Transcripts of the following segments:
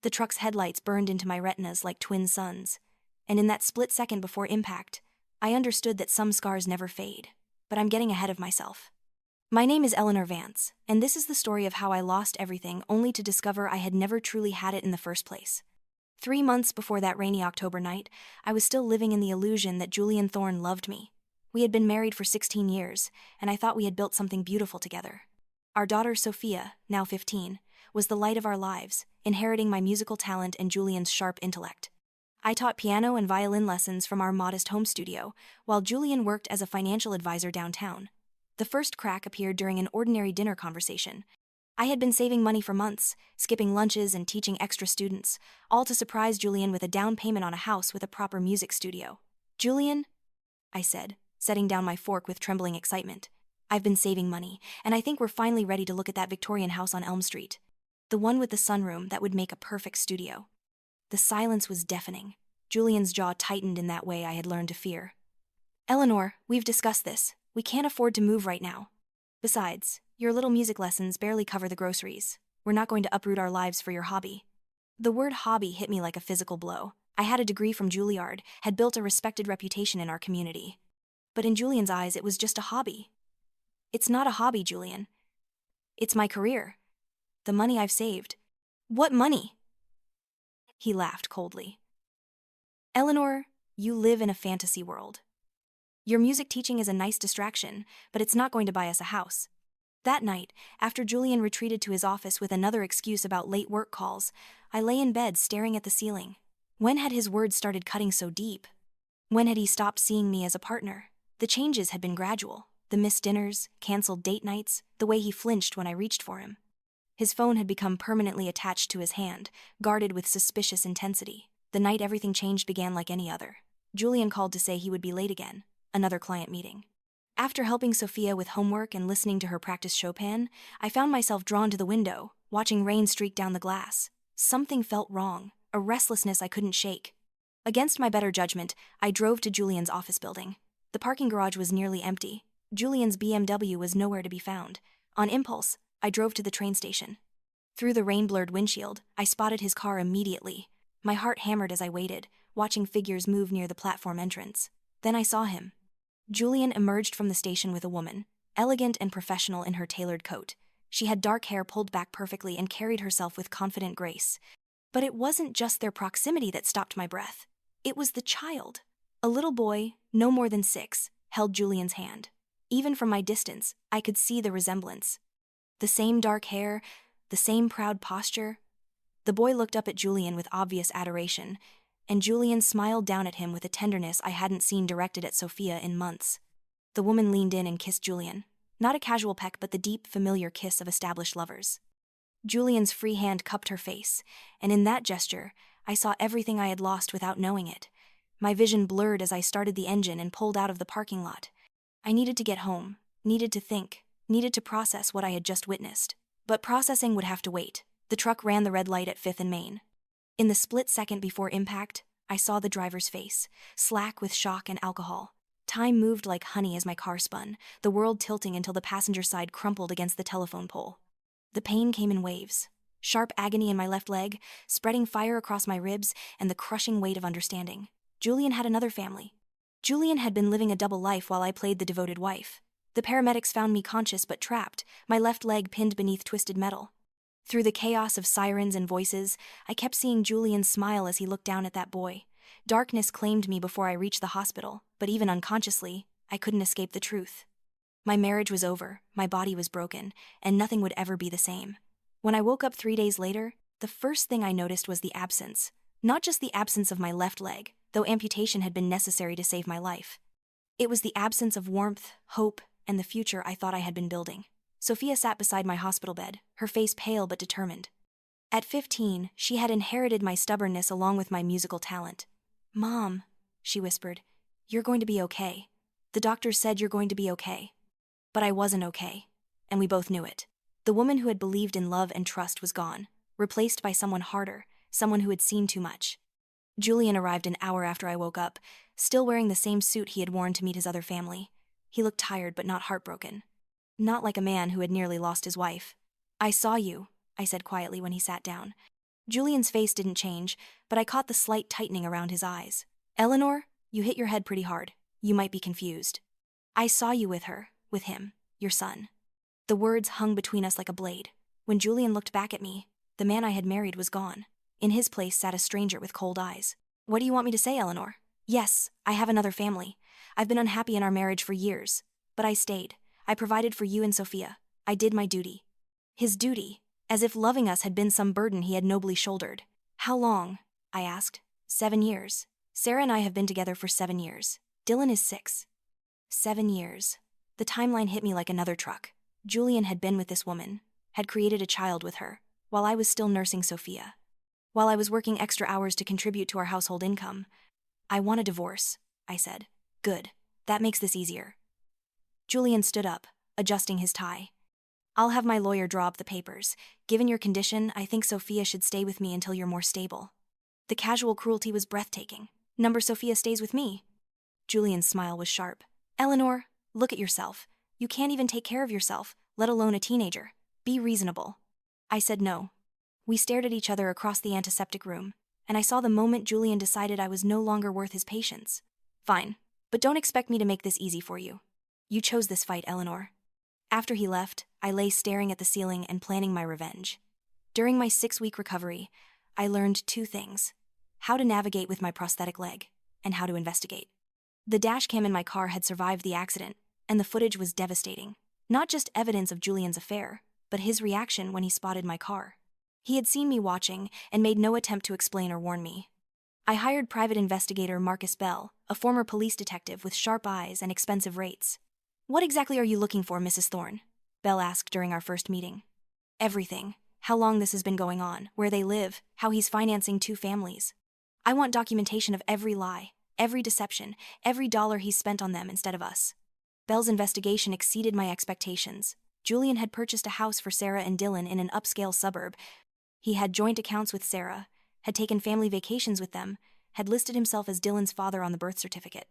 The truck's headlights burned into my retinas like twin suns, and in that split second before impact, I understood that some scars never fade. But I'm getting ahead of myself. My name is Eleanor Vance, and this is the story of how I lost everything only to discover I had never truly had it in the first place. 3 months before that rainy October night, I was still living in the illusion that Julian Thorne loved me. We had been married for 16 years, and I thought we had built something beautiful together. Our daughter Sophia, now 15, was the light of our lives, inheriting my musical talent and Julian's sharp intellect. I taught piano and violin lessons from our modest home studio, while Julian worked as a financial advisor downtown. The first crack appeared during an ordinary dinner conversation. I had been saving money for months, skipping lunches and teaching extra students, all to surprise Julian with a down payment on a house with a proper music studio. "Julian," I said, setting down my fork with trembling excitement. "I've been saving money, and I think we're finally ready to look at that Victorian house on Elm Street. The one with the sunroom that would make a perfect studio." The silence was deafening. Julian's jaw tightened in that way I had learned to fear. "Eleanor, we've discussed this. We can't afford to move right now. Besides, your little music lessons barely cover the groceries. We're not going to uproot our lives for your hobby." The word hobby hit me like a physical blow. I had a degree from Juilliard, had built a respected reputation in our community. But in Julian's eyes, it was just a hobby. "It's not a hobby, Julian. It's my career. The money I've saved." "What money?" He laughed coldly. "Eleanor, you live in a fantasy world. Your music teaching is a nice distraction, but it's not going to buy us a house." That night, after Julian retreated to his office with another excuse about late work calls, I lay in bed staring at the ceiling. When had his words started cutting so deep? When had he stopped seeing me as a partner? The changes had been gradual. The missed dinners, canceled date nights, the way he flinched when I reached for him. His phone had become permanently attached to his hand, guarded with suspicious intensity. The night everything changed began like any other. Julian called to say he would be late again. Another client meeting. After helping Sophia with homework and listening to her practice Chopin, I found myself drawn to the window, watching rain streak down the glass. Something felt wrong, a restlessness I couldn't shake. Against my better judgment, I drove to Julian's office building. The parking garage was nearly empty. Julian's BMW was nowhere to be found. On impulse, I drove to the train station. Through the rain-blurred windshield, I spotted his car immediately. My heart hammered as I waited, watching figures move near the platform entrance. Then I saw him. Julian emerged from the station with a woman, elegant and professional in her tailored coat. She had dark hair pulled back perfectly and carried herself with confident grace. But it wasn't just their proximity that stopped my breath. It was the child. A little boy, no more than 6, held Julian's hand. Even from my distance, I could see the resemblance. The same dark hair, the same proud posture. The boy looked up at Julian with obvious adoration, and Julian smiled down at him with a tenderness I hadn't seen directed at Sophia in months. The woman leaned in and kissed Julian. Not a casual peck, but the deep, familiar kiss of established lovers. Julian's free hand cupped her face, and in that gesture, I saw everything I had lost without knowing it. My vision blurred as I started the engine and pulled out of the parking lot. I needed to get home, needed to think, needed to process what I had just witnessed. But processing would have to wait. The truck ran the red light at 5th and Main. In the split second before impact, I saw the driver's face, slack with shock and alcohol. Time moved like honey as my car spun, the world tilting until the passenger side crumpled against the telephone pole. The pain came in waves. Sharp agony in my left leg, spreading fire across my ribs, and the crushing weight of understanding. Julian had another family. Julian had been living a double life while I played the devoted wife. The paramedics found me conscious but trapped, my left leg pinned beneath twisted metal. Through the chaos of sirens and voices, I kept seeing Julian smile as he looked down at that boy. Darkness claimed me before I reached the hospital, but even unconsciously, I couldn't escape the truth. My marriage was over, my body was broken, and nothing would ever be the same. When I woke up 3 days later, the first thing I noticed was the absence. Not just the absence of my left leg, though amputation had been necessary to save my life. It was the absence of warmth, hope, and the future I thought I had been building. Sophia sat beside my hospital bed, her face pale but determined. At 15, she had inherited my stubbornness along with my musical talent. "Mom," she whispered, "you're going to be okay. The doctor said you're going to be okay." But I wasn't okay, and we both knew it. The woman who had believed in love and trust was gone, replaced by someone harder, someone who had seen too much. Julian arrived an hour after I woke up, still wearing the same suit he had worn to meet his other family. He looked tired but not heartbroken. Not like a man who had nearly lost his wife. "I saw you," I said quietly when he sat down. Julian's face didn't change, but I caught the slight tightening around his eyes. Eleanor, you hit your head pretty hard. You might be confused. I saw you with her, with him, your son. The words hung between us like a blade. When Julian looked back at me, the man I had married was gone. In his place sat a stranger with cold eyes. What do you want me to say, Eleanor? Yes, I have another family. I've been unhappy in our marriage for years. But I stayed. I provided for you and Sophia. I did my duty. His duty, as if loving us had been some burden he had nobly shouldered. How long? I asked. 7 years. Sarah and I have been together for 7 years. Dylan is 6. 7 years. The timeline hit me like another truck. Julian had been with this woman, had created a child with her, while I was still nursing Sophia. While I was working extra hours to contribute to our household income. I want a divorce, I said. Good. That makes this easier. Julian stood up, adjusting his tie. I'll have my lawyer draw up the papers. Given your condition, I think Sophia should stay with me until you're more stable. The casual cruelty was breathtaking. Number Sophia stays with me. Julian's smile was sharp. Eleanor, look at yourself. You can't even take care of yourself, let alone a teenager. Be reasonable. I said no. We stared at each other across the antiseptic room, and I saw the moment Julian decided I was no longer worth his patience. Fine, but don't expect me to make this easy for you. You chose this fight, Eleanor. After he left, I lay staring at the ceiling and planning my revenge. During my 6-week recovery, I learned 2 things: how to navigate with my prosthetic leg, and how to investigate. The dashcam in my car had survived the accident, and the footage was devastating. Not just evidence of Julian's affair, but his reaction when he spotted my car. He had seen me watching and made no attempt to explain or warn me. I hired private investigator Marcus Bell, a former police detective with sharp eyes and expensive rates. What exactly are you looking for, Mrs. Thorne? Bell asked during our first meeting. Everything. How long this has been going on, where they live, how he's financing 2 families. I want documentation of every lie, every deception, every dollar he's spent on them instead of us. Bell's investigation exceeded my expectations. Julian had purchased a house for Sarah and Dylan in an upscale suburb. He had joint accounts with Sarah, had taken family vacations with them, had listed himself as Dylan's father on the birth certificate.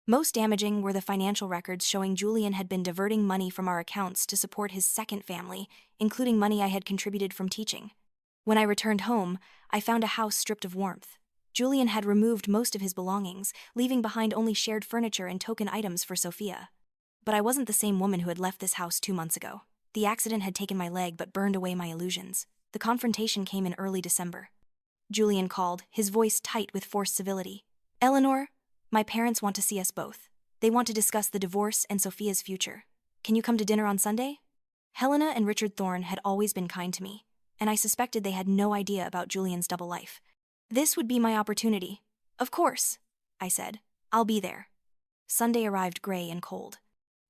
Most damaging were the financial records showing Julian had been diverting money from our accounts to support his second family, including money I had contributed from teaching. When I returned home, I found a house stripped of warmth. Julian had removed most of his belongings, leaving behind only shared furniture and token items for Sophia. But I wasn't the same woman who had left this house 2 months ago. The accident had taken my leg but burned away my illusions. The confrontation came in early December. Julian called, his voice tight with forced civility. Eleanor, my parents want to see us both. They want to discuss the divorce and Sophia's future. Can you come to dinner on Sunday? Helena and Richard Thorne had always been kind to me, and I suspected they had no idea about Julian's double life. This would be my opportunity. Of course, I said. I'll be there. Sunday arrived gray and cold.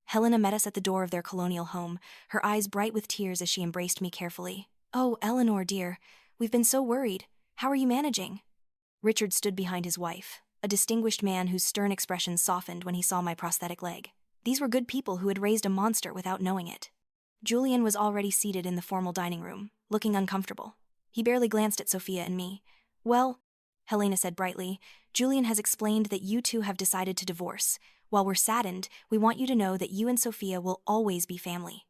Helena met us at the door of their colonial home, her eyes bright with tears as she embraced me carefully. Oh, Eleanor, dear, we've been so worried. How are you managing? Richard stood behind his wife, a distinguished man whose stern expression softened when he saw my prosthetic leg. These were good people who had raised a monster without knowing it. Julian was already seated in the formal dining room, looking uncomfortable. He barely glanced at Sophia and me. Well, Helena said brightly, Julian has explained that you 2 have decided to divorce. While we're saddened, we want you to know that you and Sophia will always be family.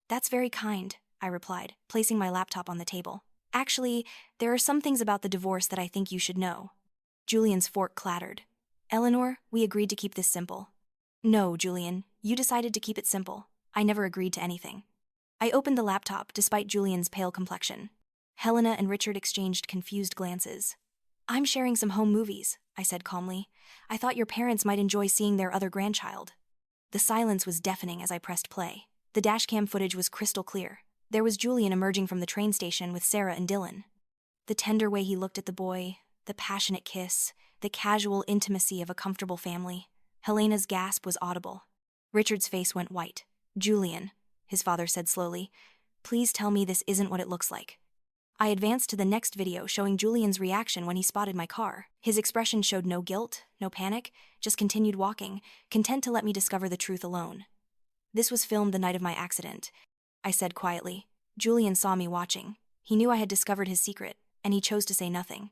That's very kind, I replied, placing my laptop on the table. Actually, there are some things about the divorce that I think you should know. Julian's fork clattered. Eleanor, we agreed to keep this simple. No, Julian, you decided to keep it simple. I never agreed to anything. I opened the laptop despite Julian's pale complexion. Helena and Richard exchanged confused glances. I'm sharing some home movies, I said calmly. I thought your parents might enjoy seeing their other grandchild. The silence was deafening as I pressed play. The dashcam footage was crystal clear. There was Julian emerging from the train station with Sarah and Dylan. The tender way he looked at the boy, the passionate kiss, the casual intimacy of a comfortable family. Helena's gasp was audible. Richard's face went white. Julian, his father said slowly, please tell me this isn't what it looks like. I advanced to the next video showing Julian's reaction when he spotted my car. His expression showed no guilt, no panic, just continued walking, content to let me discover the truth alone. This was filmed the night of my accident, I said quietly. Julian saw me watching. He knew I had discovered his secret, and he chose to say nothing.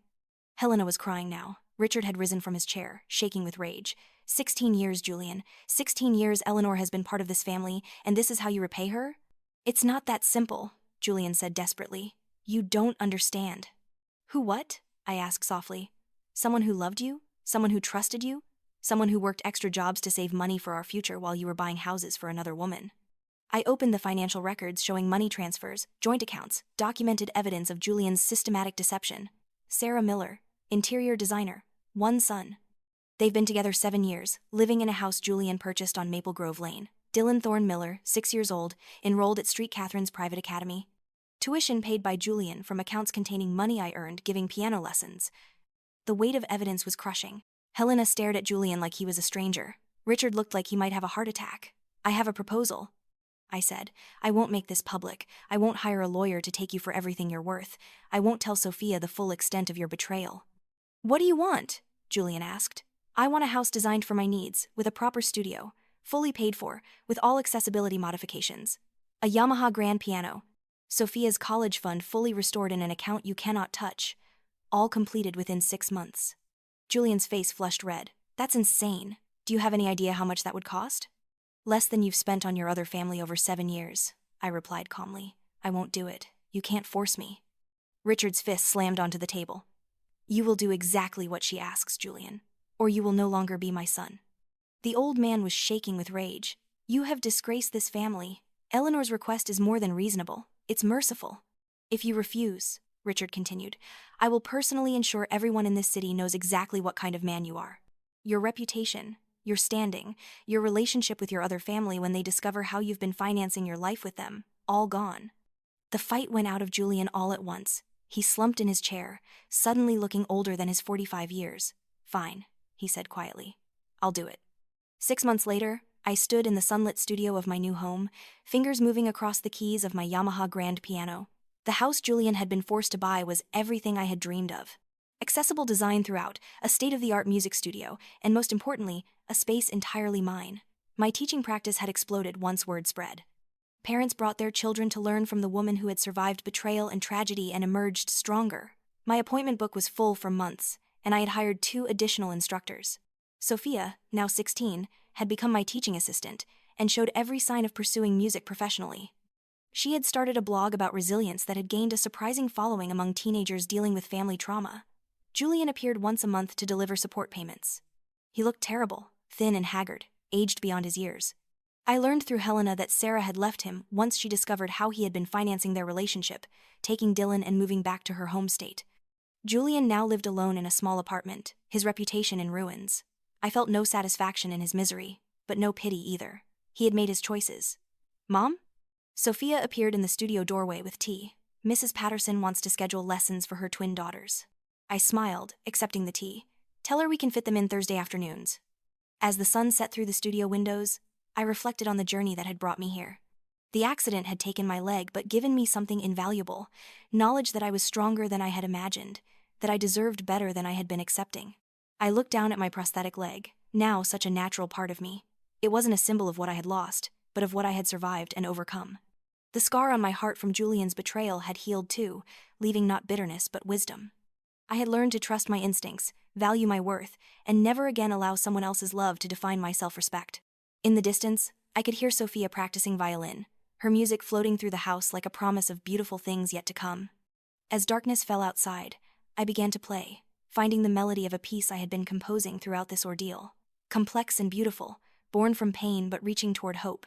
Helena was crying now. Richard had risen from his chair, shaking with rage. 16 years, Julian. 16 years Eleanor has been part of this family, and this is how you repay her? It's not that simple, Julian said desperately. You don't understand. Who what? I asked softly. Someone who loved you? Someone who trusted you? Someone who worked extra jobs to save money for our future while you were buying houses for another woman. I opened the financial records showing money transfers, joint accounts, documented evidence of Julian's systematic deception. Sarah Miller, interior designer, 1 son. They've been together 7 years, living in a house Julian purchased on Maple Grove Lane. Dylan Thorne Miller, 6 years old, enrolled at Street Catherine's private academy. Tuition paid by Julian from accounts containing money I earned giving piano lessons. The weight of evidence was crushing. Helena stared at Julian like he was a stranger. Richard looked like he might have a heart attack. I have a proposal, I said. I won't make this public. I won't hire a lawyer to take you for everything you're worth. I won't tell Sophia the full extent of your betrayal. What do you want? Julian asked. I want a house designed for my needs, with a proper studio, fully paid for, with all accessibility modifications. A Yamaha grand piano. Sophia's college fund fully restored in an account you cannot touch. All completed within 6 months. Julian's face flushed red. That's insane. Do you have any idea how much that would cost? Less than you've spent on your other family over 7 years, I replied calmly. I won't do it. You can't force me. Richard's fist slammed onto the table. You will do exactly what she asks, Julian, or you will no longer be my son. The old man was shaking with rage. You have disgraced this family. Eleanor's request is more than reasonable. It's merciful. If you refuse, Richard continued, I will personally ensure everyone in this city knows exactly what kind of man you are. Your reputation, your standing, your relationship with your other family when they discover how you've been financing your life with them, all gone. The fight went out of Julian all at once. He slumped in his chair, suddenly looking older than his 45 years. Fine, he said quietly. I'll do it. 6 months later, I stood in the sunlit studio of my new home, fingers moving across the keys of my Yamaha grand piano. The house Julian had been forced to buy was everything I had dreamed of. Accessible design throughout, a state-of-the-art music studio, and most importantly, a space entirely mine. My teaching practice had exploded once word spread. Parents brought their children to learn from the woman who had survived betrayal and tragedy and emerged stronger. My appointment book was full for months, and I had hired 2 additional instructors. Sophia, now 16, had become my teaching assistant and showed every sign of pursuing music professionally. She had started a blog about resilience that had gained a surprising following among teenagers dealing with family trauma. Julian appeared once a month to deliver support payments. He looked terrible, thin and haggard, aged beyond his years. I learned through Helena that Sarah had left him once she discovered how he had been financing their relationship, taking Dylan and moving back to her home state. Julian now lived alone in a small apartment, his reputation in ruins. I felt no satisfaction in his misery, but no pity either. He had made his choices. Mom? Sophia appeared in the studio doorway with tea. Mrs. Patterson wants to schedule lessons for her twin daughters. I smiled, accepting the tea. Tell her we can fit them in Thursday afternoons. As the sun set through the studio windows, I reflected on the journey that had brought me here. The accident had taken my leg but given me something invaluable, knowledge that I was stronger than I had imagined, that I deserved better than I had been accepting. I looked down at my prosthetic leg, now such a natural part of me. It wasn't a symbol of what I had lost, but of what I had survived and overcome. The scar on my heart from Julian's betrayal had healed too, leaving not bitterness but wisdom. I had learned to trust my instincts, value my worth, and never again allow someone else's love to define my self-respect. In the distance, I could hear Sophia practicing violin, her music floating through the house like a promise of beautiful things yet to come. As darkness fell outside, I began to play, finding the melody of a piece I had been composing throughout this ordeal. Complex and beautiful, born from pain but reaching toward hope.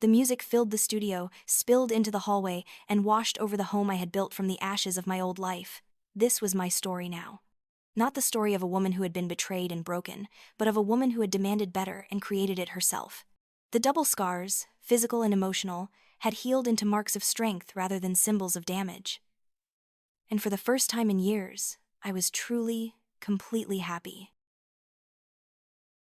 The music filled the studio, spilled into the hallway, and washed over the home I had built from the ashes of my old life. This was my story now. Not the story of a woman who had been betrayed and broken, but of a woman who had demanded better and created it herself. The double scars, physical and emotional, had healed into marks of strength rather than symbols of damage. And for the first time in years, I was truly, completely happy.